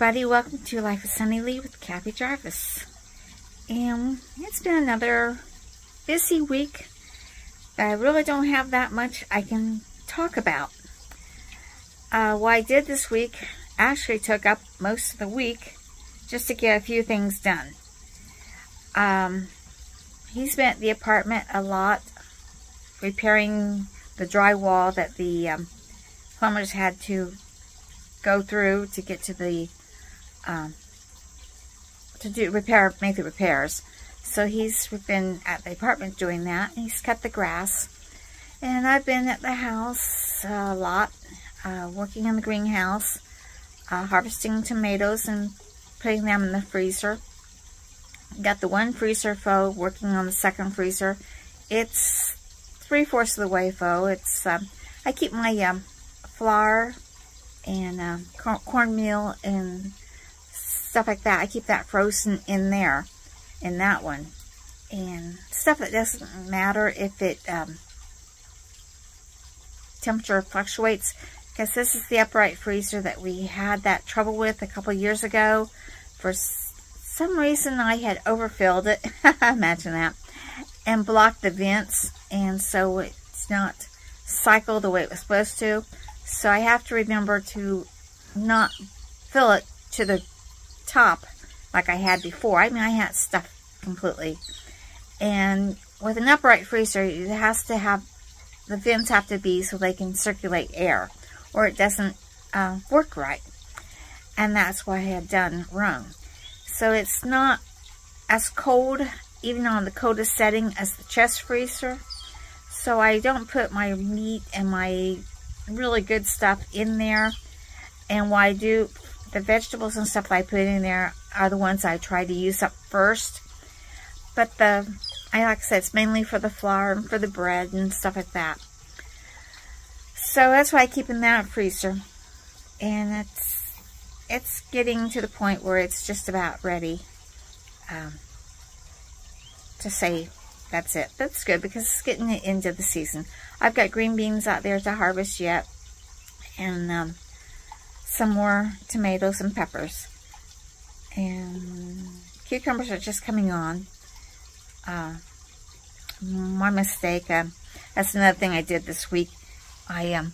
everybody, welcome to Life with Sunny Lee with Kathy Jarvis. And it's been another busy week. I really don't have that much I can talk about. What I did this week actually took up most of the week just to get a few things done. He spent the apartment a lot repairing the drywall that the plumbers had to go through to get to the make the repairs. So he's been at the apartment doing that. He's cut the grass, and I've been at the house a lot, working in the greenhouse, harvesting tomatoes and putting them in the freezer. Got the one freezer full, working on the second freezer. It's 3/4 of the way full. It's I keep my flour and cornmeal and stuff like that. I keep that frozen in there, in that one. And stuff that doesn't matter if it temperature fluctuates, because this is the upright freezer that we had that trouble with a couple years ago. For some reason I had overfilled it, imagine that, and blocked the vents, and so it's not cycled the way it was supposed to. So I have to remember to not fill it to the top like I had before. I mean, I had stuff completely. And with an upright freezer, it has to have, the vents have to be so they can circulate air, or it doesn't work right. And that's what I had done wrong. So it's not as cold, even on the coldest setting, as the chest freezer. So I don't put my meat and my really good stuff in there. And what I do, the vegetables and stuff that I put in there are the ones I try to use up first. But like I said, it's mainly for the flour and for the bread and stuff like that. So that's why I keep in that freezer. And it's getting to the point where it's just about ready to say that's it. That's good, because it's getting into the season. I've got green beans out there to harvest yet, and some more tomatoes and peppers. And cucumbers are just coming on. My mistake. That's another thing I did this week. I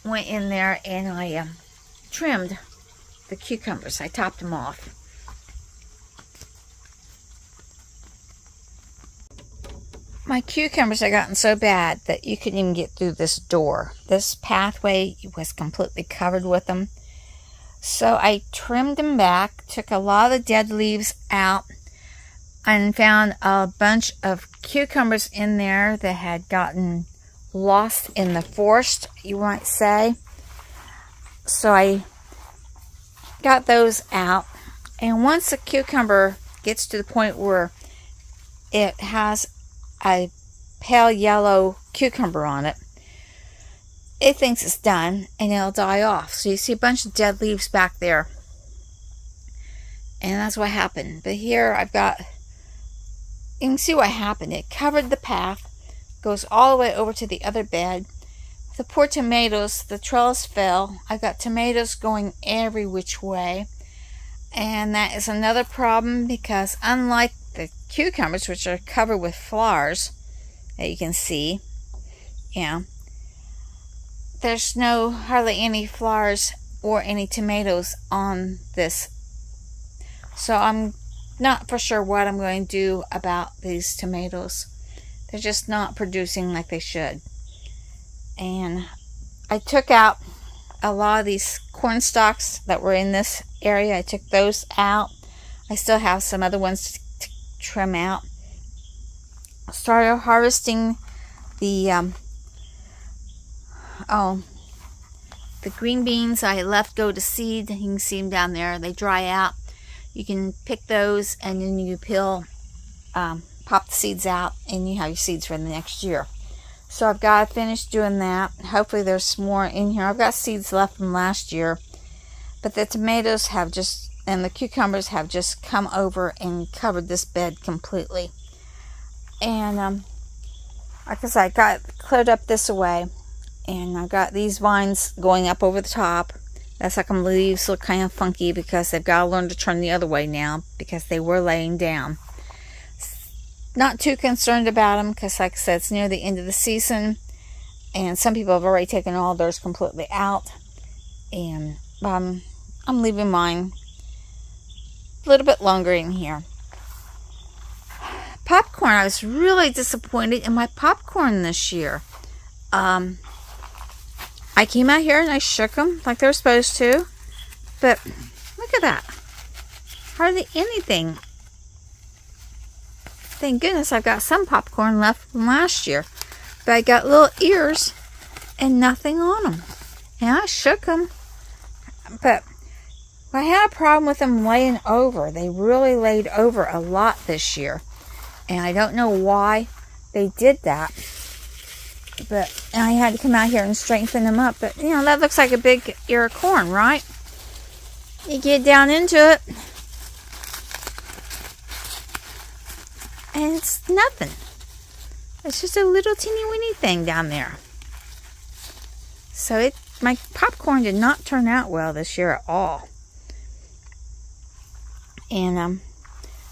went in there and I trimmed the cucumbers. I topped them off. My cucumbers had gotten so bad that you couldn't even get through this door. This pathway was completely covered with them. So I trimmed them back, took a lot of the dead leaves out, and found a bunch of cucumbers in there that had gotten lost in the forest, you might say. So I got those out. And once a cucumber gets to the point where it has a pale yellow cucumber on it, it thinks it's done, and it'll die off. So you see a bunch of dead leaves back there, and that's what happened. But here I've got, you can see what happened. It covered the path, goes all the way over to the other bed. The poor tomatoes, the trellis fell. I've got tomatoes going every which way, and that is another problem, because unlike the cucumbers, which are covered with flowers that you can see, there's hardly any flowers or any tomatoes on this. So I'm not for sure what I'm going to do about these tomatoes. They're just not producing like they should. And I took out a lot of these corn stalks that were in this area. I took those out. I still have some other ones to trim out. Started harvesting the green beans I left go to seed. You can see them down there. They dry out. You can pick those, and then you peel, pop the seeds out, and you have your seeds for the next year. So I've got to finish doing that. Hopefully there's more in here. I've got seeds left from last year, but the tomatoes have just, and the cucumbers have just come over and covered this bed completely. And like I said, I cleared up this away, and I've got these vines going up over the top. That's how come the leaves look kind of funky, because they've got to learn to turn the other way now because they were laying down. Not too concerned about them because, like I said, it's near the end of the season, and some people have already taken all theirs completely out. And I'm leaving mine a little bit longer in here. Popcorn, I was really disappointed in my popcorn this year. I came out here and I shook them like they're supposed to, but look at that. Hardly anything. Thank goodness I've got some popcorn left from last year, but I got little ears and nothing on them. And I shook them, but I had a problem with them laying over. They really laid over a lot this year, and I don't know why they did that. But I had to come out here and strengthen them up. But, you know, that looks like a big ear of corn, right? You get down into it, and it's nothing. It's just a little teeny weeny thing down there. So my popcorn did not turn out well this year at all. And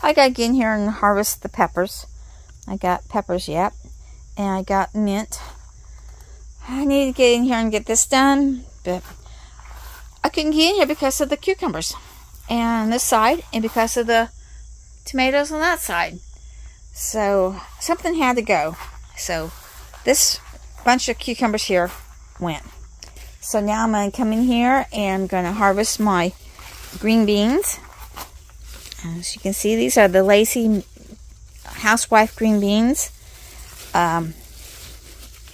I got to get in here and harvest the peppers. I got peppers yet, and I got mint. I need to get in here and get this done, but I couldn't get in here because of the cucumbers on this side and because of the tomatoes on that side. So something had to go. So this bunch of cucumbers here went. So now I'm going to come in here and I'm going to harvest my green beans. As you can see, these are the Lacy housewife green beans.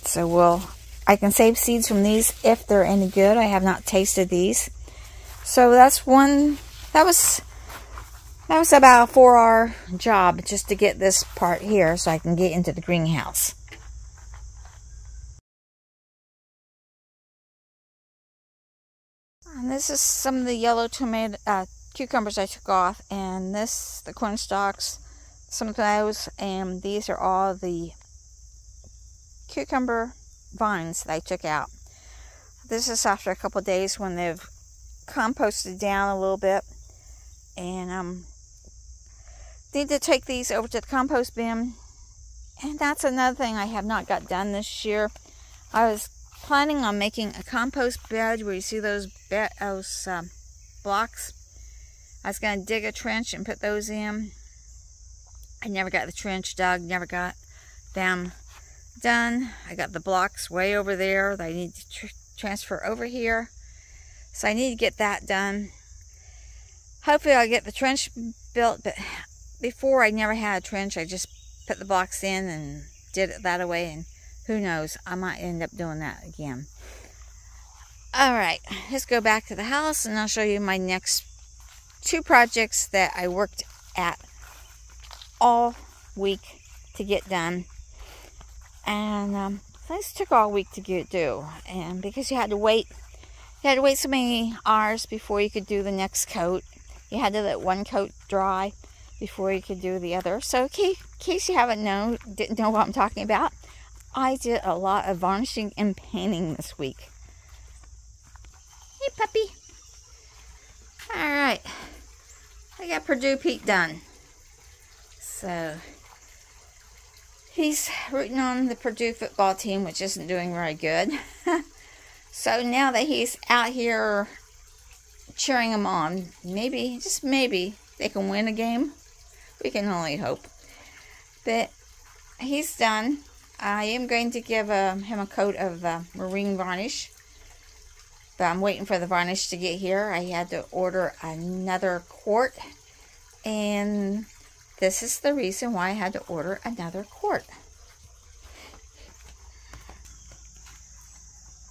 So I can save seeds from these if they're any good. I have not tasted these. So that's one. That was about a 4-hour job just to get this part here so I can get into the greenhouse. And this is some of the yellow cucumbers I took off, and the corn stalks, some of those, and these are all the cucumber vines that I took out. This is after a couple of days when they've composted down a little bit, and need to take these over to the compost bin. And that's another thing I have not got done this year. I was planning on making a compost bed where you see those blocks. I was going to dig a trench and put those in. I never got the trench dug, never got them done. I got the blocks way over there that I need to transfer over here. So I need to get that done. Hopefully I'll get the trench built, but before I never had a trench. I just put the blocks in and did it that way, and who knows, I might end up doing that again. Alright, let's go back to the house and I'll show you my next 2 projects that I worked at all week to get done. And this took all week to get due, and because you had to wait so many hours before you could do the next coat. You had to let one coat dry before you could do the other. So in case you didn't know what I'm talking about, I did a lot of varnishing and painting this week. Hey puppy. Alright, I got Purdue Pete done. So he's rooting on the Purdue football team, which isn't doing very good. So now that he's out here cheering them on, maybe, just maybe, they can win a game. We can only hope. But he's done. I am going to give him a coat of marine varnish. But I'm waiting for the varnish to get here. I had to order another quart. And this is the reason why I had to order another quart.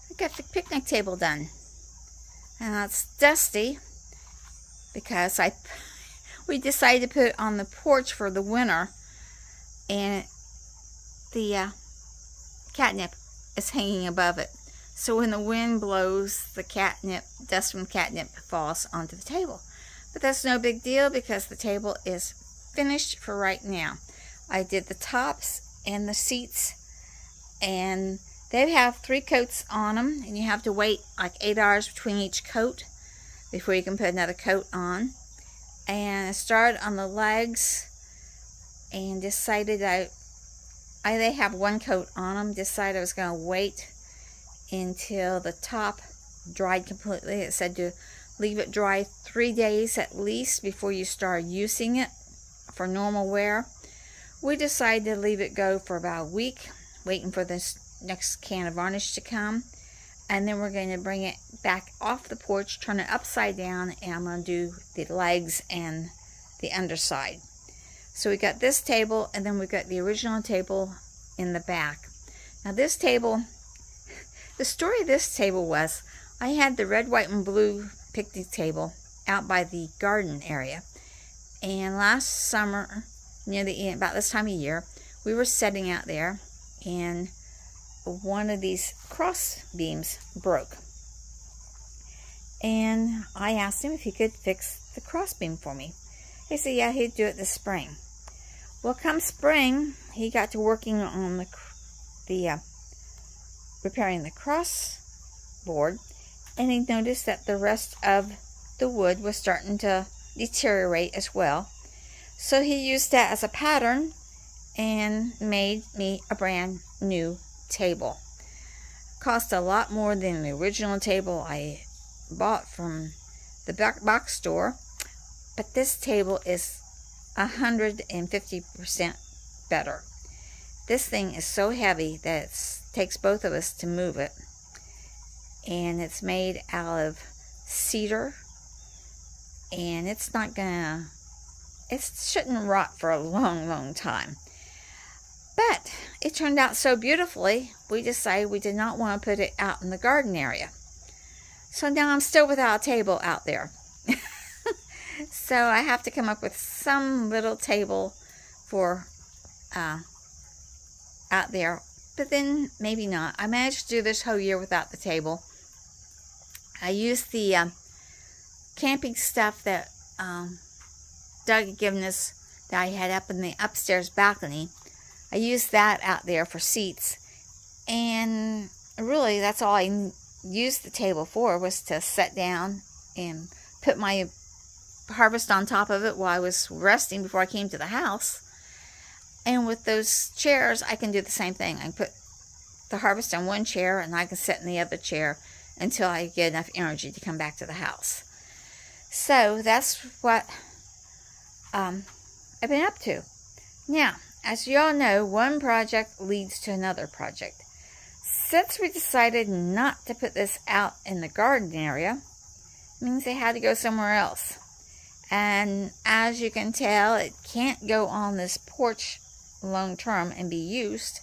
I got the picnic table done. And it's dusty because we decided to put it on the porch for the winter, and the catnip is hanging above it. So when the wind blows, the dust from catnip falls onto the table. But that's no big deal because the table is finished for right now. I did the tops and the seats, and they have 3 coats on them, and you have to wait like 8 hours between each coat. before you can put another coat on. And I started on the legs and decided I they have one coat on them. Decided I was going to wait until the top dried completely. It said to leave it dry 3 days at least before you start using it for normal wear. We decided to leave it go for about a week, waiting for this next can of varnish to come. And then we're going to bring it back off the porch, turn it upside down, and I'm going to do the legs and the underside. So we got this table, and then we got the original table in the back. Now this table, the story of this table was, I had the red, white, and blue picnic table out by the garden area. And last summer, near the end, about this time of year, we were sitting out there, and one of these cross beams broke. And I asked him if he could fix the cross beam for me. He said, yeah, he'd do it this spring. Well, come spring, he got to working on repairing the cross board, and he noticed that the rest of the wood was starting to deteriorate as well. So he used that as a pattern and made me a brand new table. Cost a lot more than the original table I bought from the box store, but this table is 150% better. This thing is so heavy that it takes both of us to move it, and it's made out of cedar, and it shouldn't rot for a long time. But it turned out so beautifully, we decided we did not want to put it out in the garden area. So now I'm still without a table out there. So I have to come up with some little table for out there. But then maybe not. I managed to do this whole year without the table. I used the camping stuff that Doug had given us that I had up in the upstairs balcony. I used that out there for seats, and really that's all I used the table for, was to sit down and put my harvest on top of it while I was resting before I came to the house. And with those chairs, I can do the same thing. I can put the harvest on one chair, and I can sit in the other chair until I get enough energy to come back to the house. So that's what I've been up to. Now, as you all know, one project leads to another project. Since we decided not to put this out in the garden area, it means they had to go somewhere else. And as you can tell, it can't go on this porch long term and be used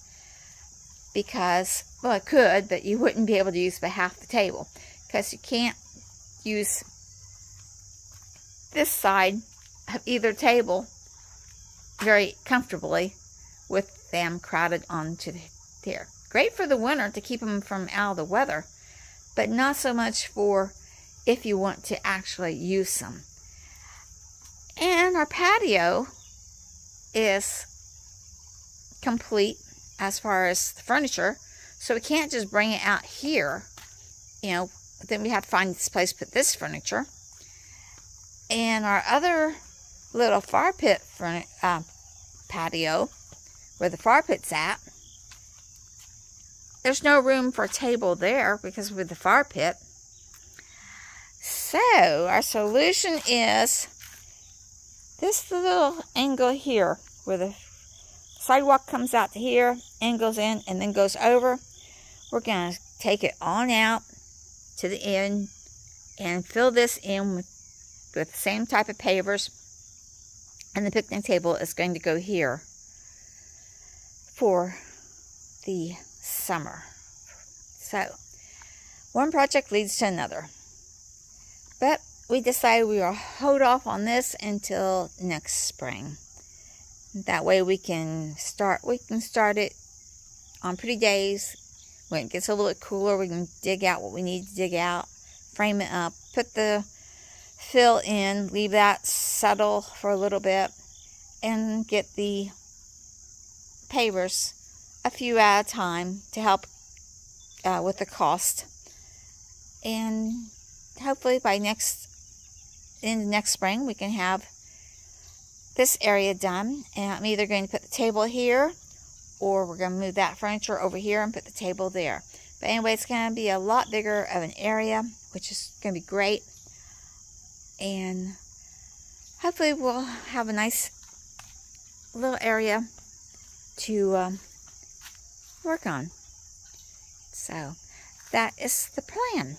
because, well, it could, but you wouldn't be able to use but half the table, because you can't use this side of either table very comfortably with them crowded onto there. Great for the winter to keep them from out of the weather, but not so much for if you want to actually use them. And our patio is complete as far as the furniture, so we can't just bring it out here. You know, then we have to find this place to put this furniture. And our other little fire pit patio, where the fire pit's at, there's no room for a table there because with the fire pit. So our solution is this little angle here, where the sidewalk comes out to here, angles in, and then goes over. We're going to take it on out to the end and fill this in with the same type of pavers. And the picnic table is going to go here for the summer. So, one project leads to another. But we decided we will hold off on this until next spring. That way we can start it on pretty days. When it gets a little bit cooler, we can dig out what we need to dig out, frame it up, put the fill in, leave that settle for a little bit, and get the pavers a few at a time to help with the cost. And hopefully by next in the next spring we can have this area done. And I'm either going to put the table here, or we're going to move that furniture over here and put the table there. But anyway, it's going to be a lot bigger of an area, which is going to be great. And hopefully we'll have a nice little area to work on. So that is the plan.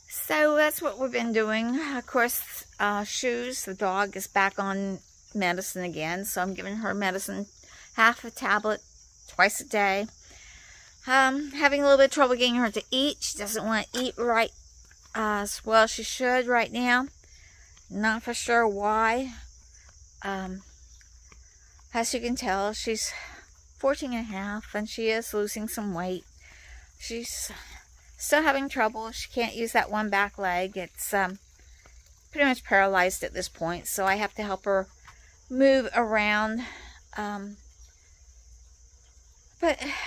So that's what we've been doing. Of course, Shoes, the dog, is back on medicine again. So I'm giving her medicine, half a tablet, twice a day. Having a little bit of trouble getting her to eat. She doesn't want to eat right as well as she should right now. Not for sure why. As you can tell, she's 14 and a half, and she is losing some weight. She's still having trouble. She can't use that one back leg. It's pretty much paralyzed at this point, so I have to help her move around. But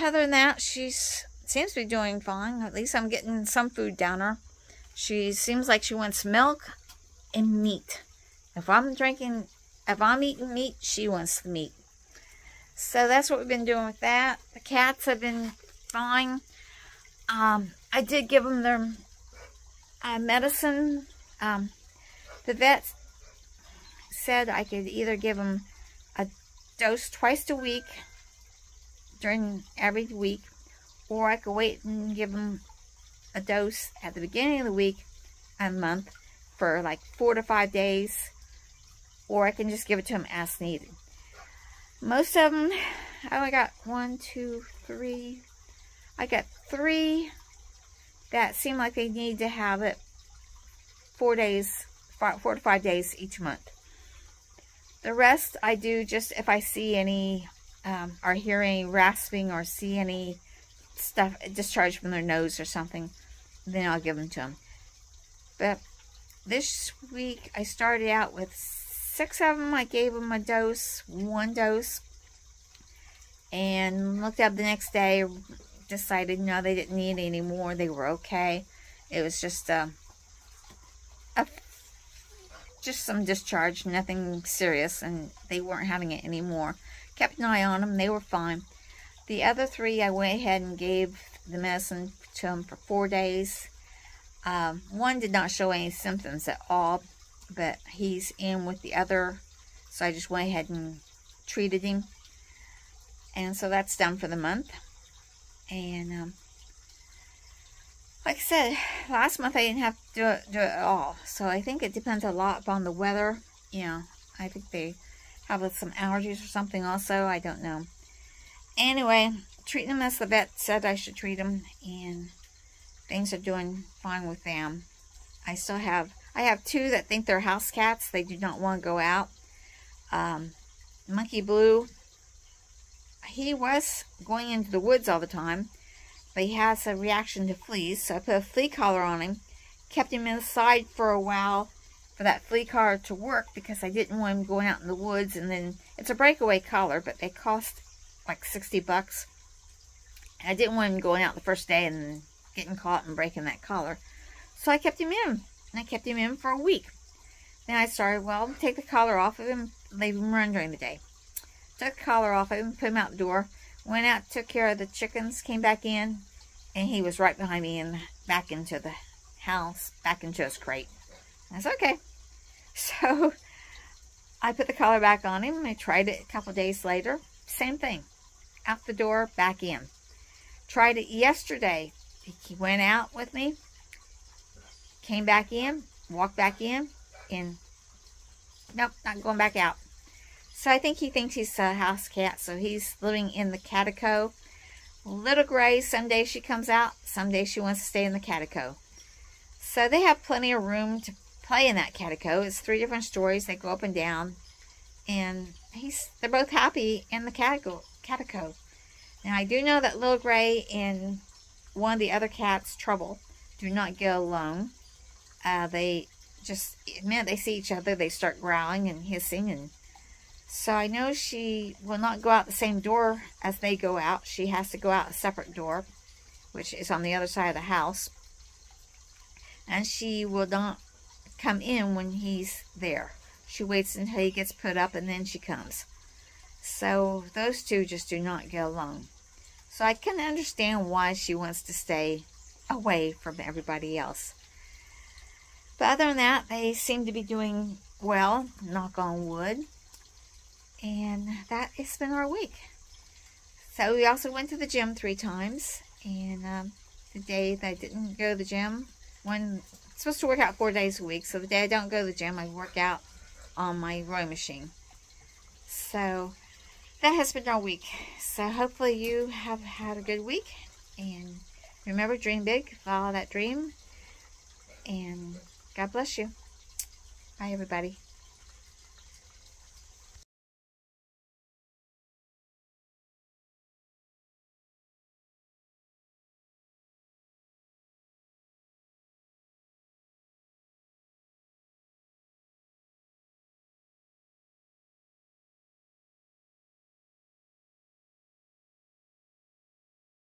other than that, she seems to be doing fine. At least I'm getting some food down her. She seems like she wants milk and meat. If I'm eating meat, she wants the meat. So that's what we've been doing with that. The cats have been fine. I did give them their medicine. The vet said I could either give them a dose twice a week during every week, or I could wait and give them a dose at the beginning of the week a month for like 4 to 5 days, or I can just give it to them as needed. Most of them, I only got 1, 2, 3. I got 3 that seem like they need to have it 4 to 5 days each month. The rest I do just if I see any or hear any rasping or see any stuff discharge from their nose or something, then I'll give them to them. But this week I started out with 6 of them. I gave them a dose, 1 dose, and looked up the next day, decided no, they didn't need any more. They were okay. It was just just some discharge, nothing serious, and they weren't having it anymore. Kept an eye on them. They were fine. The other 3, I went ahead and gave the medicine to them for 4 days. One did not show any symptoms at all, but he's in with the other, so I just went ahead and treated him. And so that's done for the month. And like I said, last month I didn't have to do it at all. So I think it depends a lot upon the weather. You know, I think they have some allergies or something also. I don't know. Anyway, treating them as the vet said I should treat them, and things are doing fine with them. I have 2 that think they're house cats. They do not want to go out. Monkey Blue, he was going into the woods all the time, but he has a reaction to fleas, so I put a flea collar on him, kept him inside for a while for that flea collar to work, because I didn't want him going out in the woods. And then it's a breakaway collar, but they cost like $60. And I didn't want him going out the first day and getting caught and breaking that collar, so I kept him in, and I kept him in for a week. Then I started, well, take the collar off of him, leave him run during the day. Took the collar off of him, put him out the door, went out, took care of the chickens, came back in, and he was right behind me and back into the house, back into his crate. I said, okay. So I put the collar back on him. I tried it a couple days later. Same thing. Out the door, back in. Tried it yesterday. He went out with me, came back in, walked back in, and nope, not going back out. So I think he thinks he's a house cat, so he's living in the catico. Little Gray, some days she comes out, some days she wants to stay in the catico. So they have plenty of room to play in that catico. It's 3 different stories. They go up and down, and they're both happy in the catico. Now I do know that Little Gray and one of the other cats, Trouble, do not get along. They just, the minute they see each other, they start growling and hissing, and So I know she will not go out the same door as they go out. She has to go out a separate door, which is on the other side of the house. And she will not come in when he's there. She waits until he gets put up and then she comes. So those two just do not get along. So I can understand why she wants to stay away from everybody else. But other than that, they seem to be doing well, knock on wood. And that has been our week. So we also went to the gym 3 times. And the day that I didn't go to the gym, I'm supposed to work out 4 days a week. So the day I don't go to the gym, I work out on my rowing machine. So that has been our week. So hopefully you have had a good week. And remember, dream big, follow that dream. And God bless you. Bye, everybody.